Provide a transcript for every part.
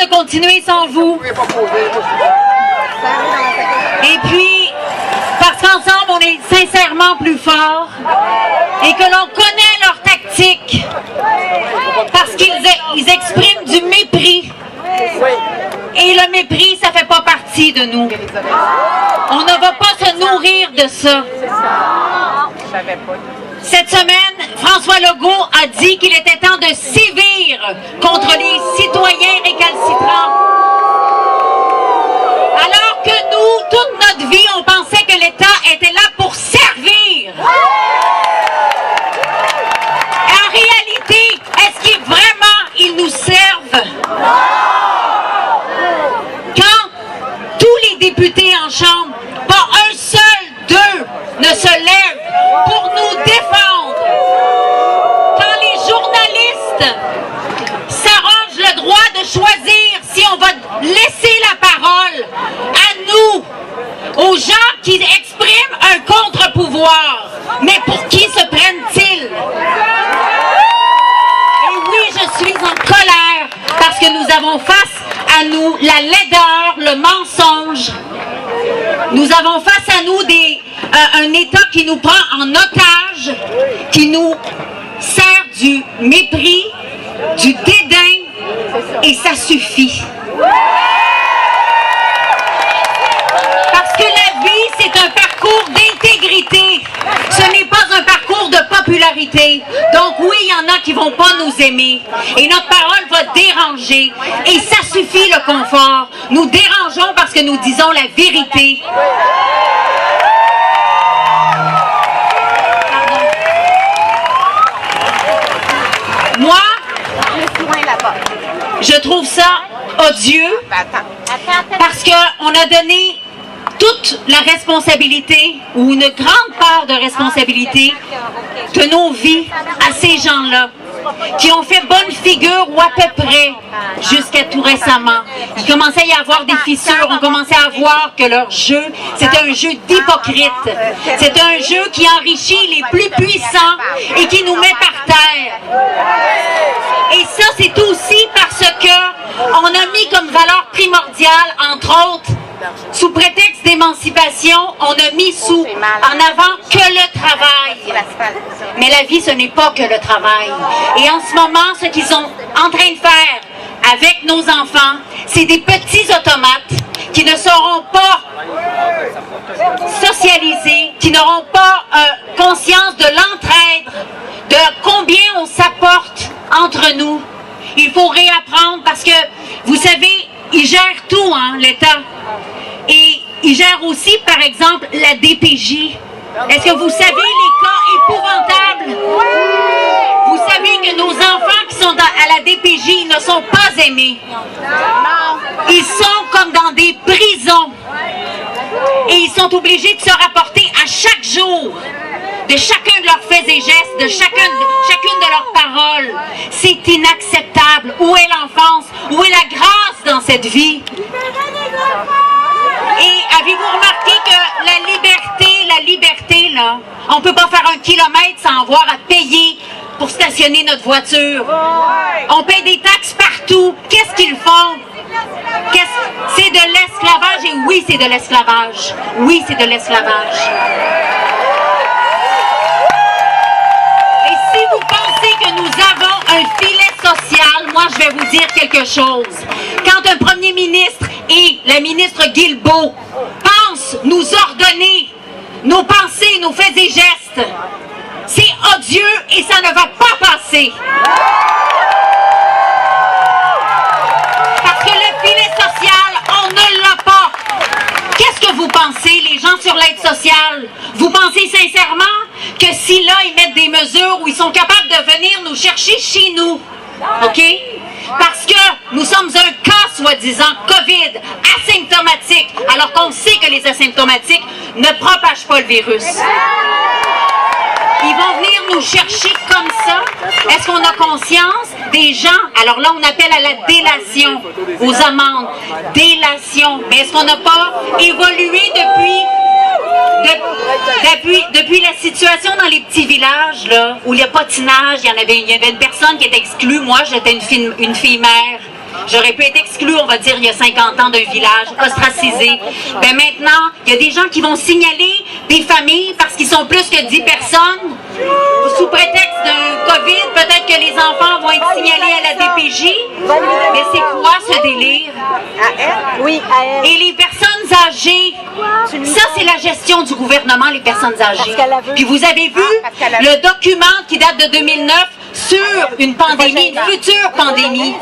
de continuer sans vous. Et puis, parce qu'ensemble, on est sincèrement plus forts et que l'on connaît leurs tactiques, parce qu'ils expriment du mépris. Et le mépris, ça fait pas partie de nous. On ne va pas se nourrir de ça. Cette semaine, François Legault a dit qu'il était temps de sévir contre les citoyens récalcitrants. Alors que nous, toute notre vie, on pensait que l'État était là pour servir. En réalité, est-ce qu'ils vraiment, ils nous servent? Quand tous les députés en Chambre, pas un seul d'eux ne se lève pour nous défendre, quand les journalistes s'arrogent le droit de choisir si on va laisser la parole à nous, aux gens qui expriment un contre-pouvoir, mais pour qui se prennent-ils? Et oui, je suis en colère parce que nous avons face à nous la laideur, le mensonge. Nous avons face à nous un État qui nous prend en otage, qui nous sert du mépris, du dédain, et ça suffit. Parce que la vie, c'est un parcours d'intégrité. Ce n'est pas un parcours de popularité. Donc oui, il y en a qui vont pas nous aimer. Et notre parole va déranger. Et ça suffit le confort. Nous dérangeons parce que nous disons la vérité. Moi, je trouve ça odieux parce qu'on a donné toute la responsabilité ou une grande part de responsabilité de nos vies à ces gens-là qui ont fait bonne figure ou à peu près jusqu'à tout récemment. Il commençait à y avoir des fissures, on commençait à voir que leur jeu, c'était un jeu d'hypocrite. C'était un jeu qui enrichit les plus puissants et qui nous met par terre. Et ça, c'est aussi parce que on a mis comme valeur primordiale, entre autres, sous prétexte d'émancipation, on a mis en avant que le travail. Mais la vie, ce n'est pas que le travail. Et en ce moment, ce qu'ils sont en train de faire avec nos enfants, c'est des petits automates qui ne seront pas socialisés, qui n'auront pas conscience de l'entraide, de combien on s'apporte entre nous. Il faut réapprendre parce que, vous savez, ils gèrent tout, hein, l'État. Et ils gèrent aussi, par exemple, la DPJ. Est-ce que vous savez les cas épouvantables? Vous savez que nos enfants qui sont à la DPJ ne sont pas aimés. Ils sont comme dans des prisons. Et ils sont obligés de se rapporter à chaque jour de chacun de leurs faits et gestes, de chacune de leurs paroles. C'est inacceptable. Où est l'enfance? Où est la grâce dans cette vie? Et avez-vous remarqué que la liberté, là, on ne peut pas faire 1 kilomètre sans avoir à payer pour stationner notre voiture. On paye des taxes partout. Qu'est-ce qu'ils font? C'est de l'esclavage, et oui, c'est de l'esclavage. Oui, c'est de l'esclavage. Et si vous pensez que nous avons un filet social, moi, je vais vous dire quelque chose. Quand un premier ministre et la ministre Guilbeault pensent nous ordonner nos pensées, nos faits et gestes, c'est odieux et ça ne va pas passer. Parce que le filet social, on ne l'a pas. Qu'est-ce que vous pensez, les gens sur l'aide sociale? Vous pensez sincèrement que si là, ils mettent des mesures où ils sont capables de venir nous chercher chez nous, OK? Parce que nous sommes un cas, soi-disant, COVID, asymptomatique, alors qu'on sait que les asymptomatiques ne propagent pas le virus. Ils vont venir nous chercher comme ça. Est-ce qu'on a conscience des gens? Alors là, on appelle à la délation, aux amendes. Délation. Mais est-ce qu'on n'a pas évolué depuis la situation dans les petits villages, là, où il y a patinage, il y avait une personne qui était exclue. Moi, j'étais une fille mère. J'aurais pu être exclue, on va dire, il y a 50 ans d'un village, ostracisé. Ben maintenant, il y a des gens qui vont signaler des familles parce qu'ils sont plus que 10 personnes. Sous prétexte d'un COVID, peut-être que les enfants vont être signalés à la DPJ. Mais c'est quoi ce délire? À elle? Oui, à elle. Et les personnes âgées, ça c'est la gestion du gouvernement, les personnes âgées. Puis vous avez vu le document qui date de 2009 sur une pandémie, une future pandémie.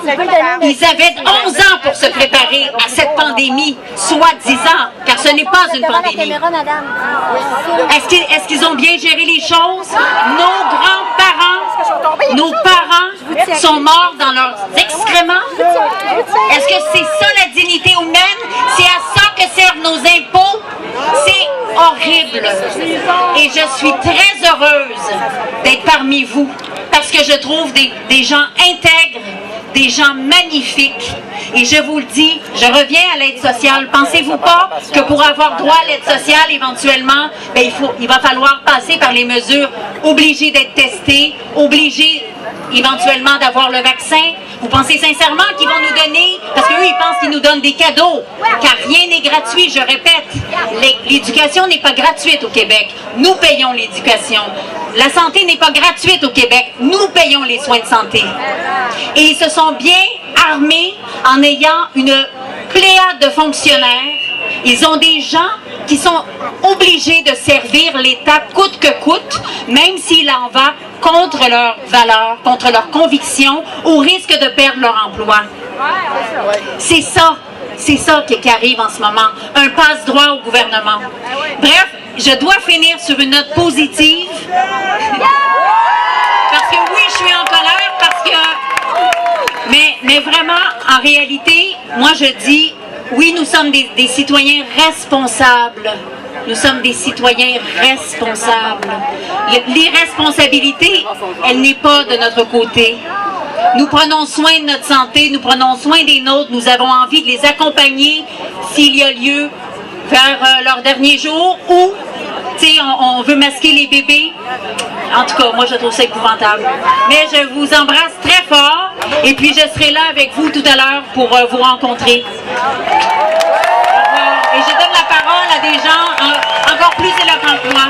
Ils avaient 11 ans pour se préparer à cette pandémie, soi-disant, car ce n'est pas une pandémie. Est-ce qu'ils ont bien géré les choses? Nos grands-parents, nos parents sont morts dans leurs excréments? Est-ce que c'est ça la dignité humaine? C'est à ça que servent nos impôts? C'est horrible. Et je suis très heureuse d'être parmi vous parce que je trouve des gens intègres, des gens magnifiques. Et je vous le dis, je reviens à l'aide sociale. Pensez-vous pas que pour avoir droit à l'aide sociale, éventuellement, ben, il va falloir passer par les mesures obligées d'être testés, obligés éventuellement d'avoir le vaccin? Vous pensez sincèrement qu'ils vont nous donner, parce qu'eux, ils pensent qu'ils nous donnent des cadeaux, car rien n'est gratuit, je répète. L'éducation n'est pas gratuite au Québec. Nous payons l'éducation. La santé n'est pas gratuite au Québec. Nous payons les soins de santé. Et ils se sont bien armés en ayant une pléiade de fonctionnaires. Ils ont des gens qui sont obligés de servir l'État coûte que coûte, même s'il en va contre leurs valeurs, contre leurs convictions, au risque de perdre leur emploi. C'est ça qui arrive en ce moment. Un passe-droit au gouvernement. Bref, je dois finir sur une note positive. Parce que oui, je suis en colère, parce que... Mais vraiment, en réalité, moi je dis... Oui, nous sommes des citoyens responsables. Nous sommes des citoyens responsables. L'irresponsabilité, elle n'est pas de notre côté. Nous prenons soin de notre santé, nous prenons soin des nôtres, nous avons envie de les accompagner s'il y a lieu vers leur dernier jour ou, tu sais, on veut masquer les bébés. En tout cas, moi, je trouve ça épouvantable. Mais je vous embrasse très fort et puis je serai là avec vous tout à l'heure pour vous rencontrer. Au revoir. Et je donne la parole à des gens encore plus éloquents que moi.